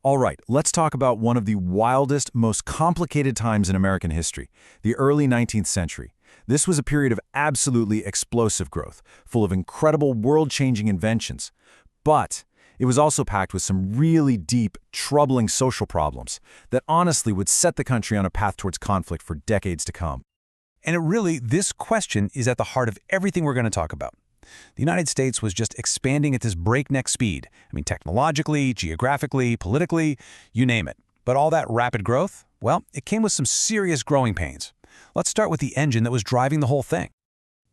All right, let's talk about one of the wildest, most complicated times in American history, the early 19th century. This was a period of absolutely explosive growth, full of incredible world-changing inventions. But it was also packed with some really deep, troubling social problems that honestly would set the country on a path towards conflict for decades to come. This question is at the heart of everything we're going to talk about. The United States was just expanding at this breakneck speed. Technologically, geographically, politically, you name it. But all that rapid growth, well, it came with some serious growing pains. Let's start with the engine that was driving the whole thing.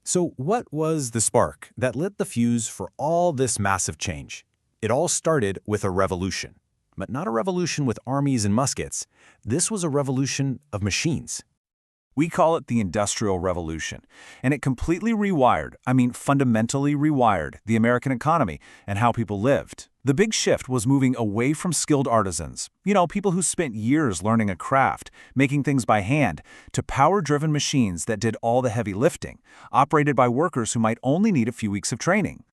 So what was the spark that lit the fuse for all this massive change? It all started with a revolution. But not a revolution with armies and muskets. This was a revolution of machines. We call it the Industrial Revolution, and it completely fundamentally rewired the American economy and how people lived. The big shift was moving away from skilled artisans, people who spent years learning a craft, making things by hand, to power-driven machines that did all the heavy lifting, operated by workers who might only need a few weeks of training.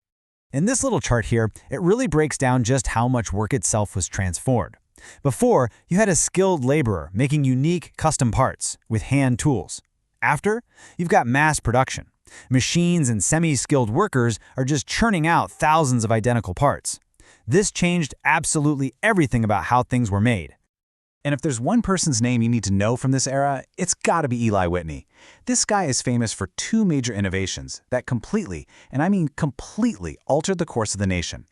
In this little chart here, it really breaks down just how much work itself was transformed. Before, you had a skilled laborer making unique, custom parts with hand tools. After, you've got mass production. Machines and semi-skilled workers are just churning out thousands of identical parts. This changed absolutely everything about how things were made. And if there's one person's name you need to know from this era, it's gotta be Eli Whitney. This guy is famous for two major innovations that completely, and I mean completely, altered the course of the nation.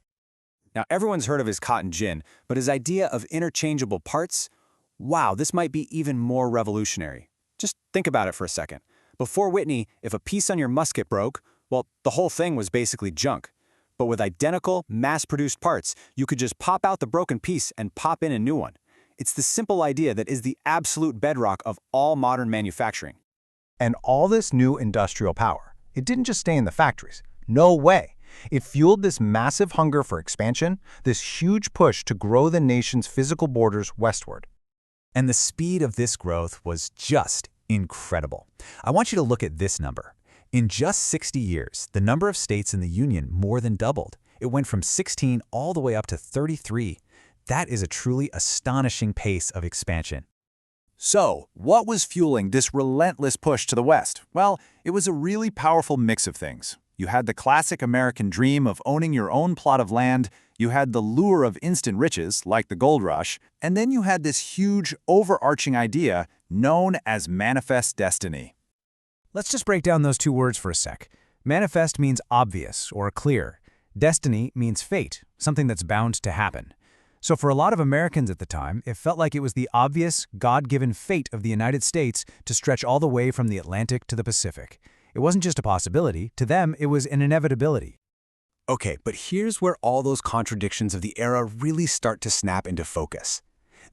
Now, everyone's heard of his cotton gin, but his idea of interchangeable parts? Wow, this might be even more revolutionary. Just think about it for a second. Before Whitney, if a piece on your musket broke, well, the whole thing was basically junk. But with identical, mass-produced parts, you could just pop out the broken piece and pop in a new one. It's the simple idea that is the absolute bedrock of all modern manufacturing. And all this new industrial power, it didn't just stay in the factories. No way. It fueled this massive hunger for expansion, this huge push to grow the nation's physical borders westward. And the speed of this growth was just incredible. I want you to look at this number. In just 60 years, the number of states in the Union more than doubled. It went from 16 all the way up to 33. That is a truly astonishing pace of expansion. So, what was fueling this relentless push to the West? Well, it was a really powerful mix of things. You had the classic American dream of owning your own plot of land, you had the lure of instant riches, like the gold rush, and then you had this huge, overarching idea known as manifest destiny. Let's just break down those two words for a sec. Manifest means obvious or clear. Destiny means fate, something that's bound to happen. So for a lot of Americans at the time, it felt like it was the obvious, God-given fate of the United States to stretch all the way from the Atlantic to the Pacific. It wasn't just a possibility. To them, it was an inevitability. Okay, but here's where all those contradictions of the era really start to snap into focus.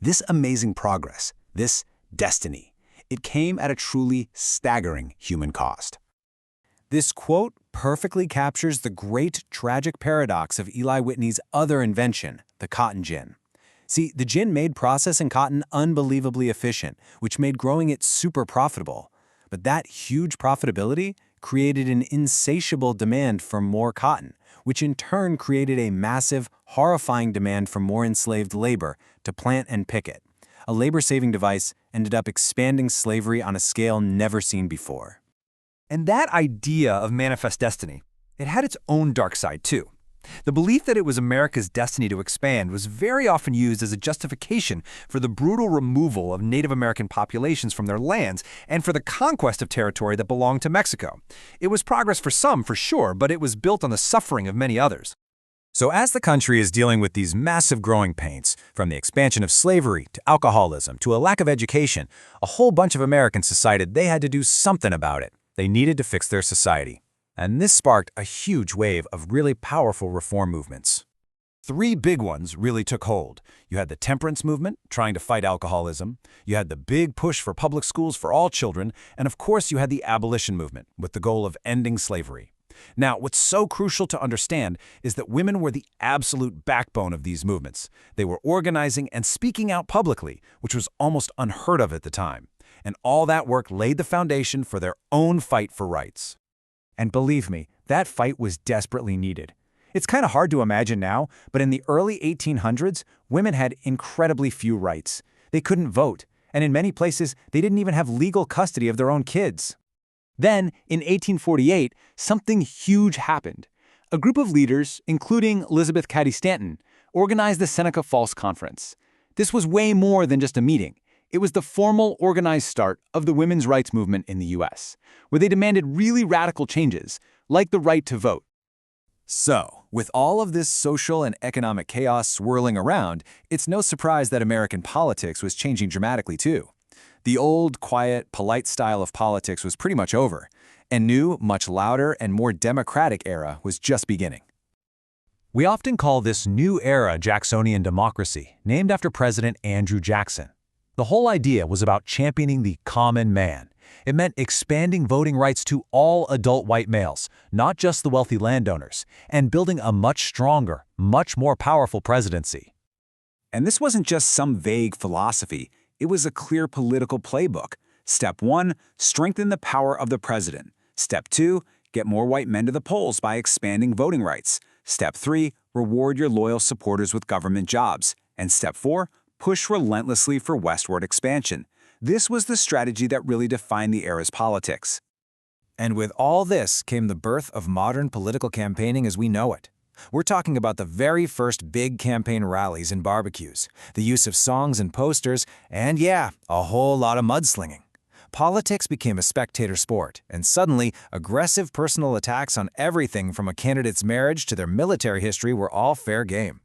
This amazing progress, this destiny, it came at a truly staggering human cost. This quote perfectly captures the great tragic paradox of Eli Whitney's other invention, the cotton gin. See, the gin made processing cotton unbelievably efficient, which made growing it super profitable. But that huge profitability created an insatiable demand for more cotton, which in turn created a massive, horrifying demand for more enslaved labor to plant and pick it. A labor-saving device ended up expanding slavery on a scale never seen before. And that idea of manifest destiny, it had its own dark side too. The belief that it was America's destiny to expand was very often used as a justification for the brutal removal of Native American populations from their lands and for the conquest of territory that belonged to Mexico. It was progress for some, for sure, but it was built on the suffering of many others. So as the country is dealing with these massive growing pains, from the expansion of slavery to alcoholism to a lack of education, a whole bunch of Americans decided they had to do something about it. They needed to fix their society. And this sparked a huge wave of really powerful reform movements. Three big ones really took hold. You had the temperance movement, trying to fight alcoholism. You had the big push for public schools for all children. And of course, you had the abolition movement, with the goal of ending slavery. Now, what's so crucial to understand is that women were the absolute backbone of these movements. They were organizing and speaking out publicly, which was almost unheard of at the time. And all that work laid the foundation for their own fight for rights. And believe me, that fight was desperately needed. It's kind of hard to imagine now, but in the early 1800s, women had incredibly few rights. They couldn't vote, and in many places, they didn't even have legal custody of their own kids. Then, in 1848, something huge happened. A group of leaders, including Elizabeth Cady Stanton, organized the Seneca Falls Conference. This was way more than just a meeting. It was the formal, organized start of the women's rights movement in the U.S., where they demanded really radical changes, like the right to vote. So, with all of this social and economic chaos swirling around, it's no surprise that American politics was changing dramatically too. The old, quiet, polite style of politics was pretty much over. A new, much louder and more democratic era was just beginning. We often call this new era Jacksonian democracy, named after President Andrew Jackson. The whole idea was about championing the common man. It meant expanding voting rights to all adult white males, not just the wealthy landowners, and building a much stronger, much more powerful presidency. And this wasn't just some vague philosophy, it was a clear political playbook. Step 1, strengthen the power of the president. Step 2, get more white men to the polls by expanding voting rights. Step 3, reward your loyal supporters with government jobs. And Step 4, push relentlessly for westward expansion. This was the strategy that really defined the era's politics. And with all this came the birth of modern political campaigning as we know it. We're talking about the very first big campaign rallies and barbecues, the use of songs and posters, and yeah, a whole lot of mudslinging. Politics became a spectator sport, and suddenly, aggressive personal attacks on everything from a candidate's marriage to their military history were all fair game.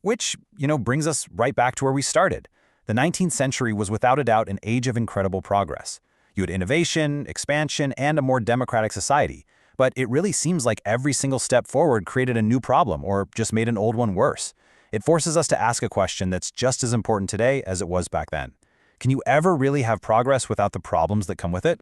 Which, brings us right back to where we started. The 19th century was without a doubt an age of incredible progress. You had innovation, expansion, and a more democratic society. But it really seems like every single step forward created a new problem or just made an old one worse. It forces us to ask a question that's just as important today as it was back then. Can you ever really have progress without the problems that come with it?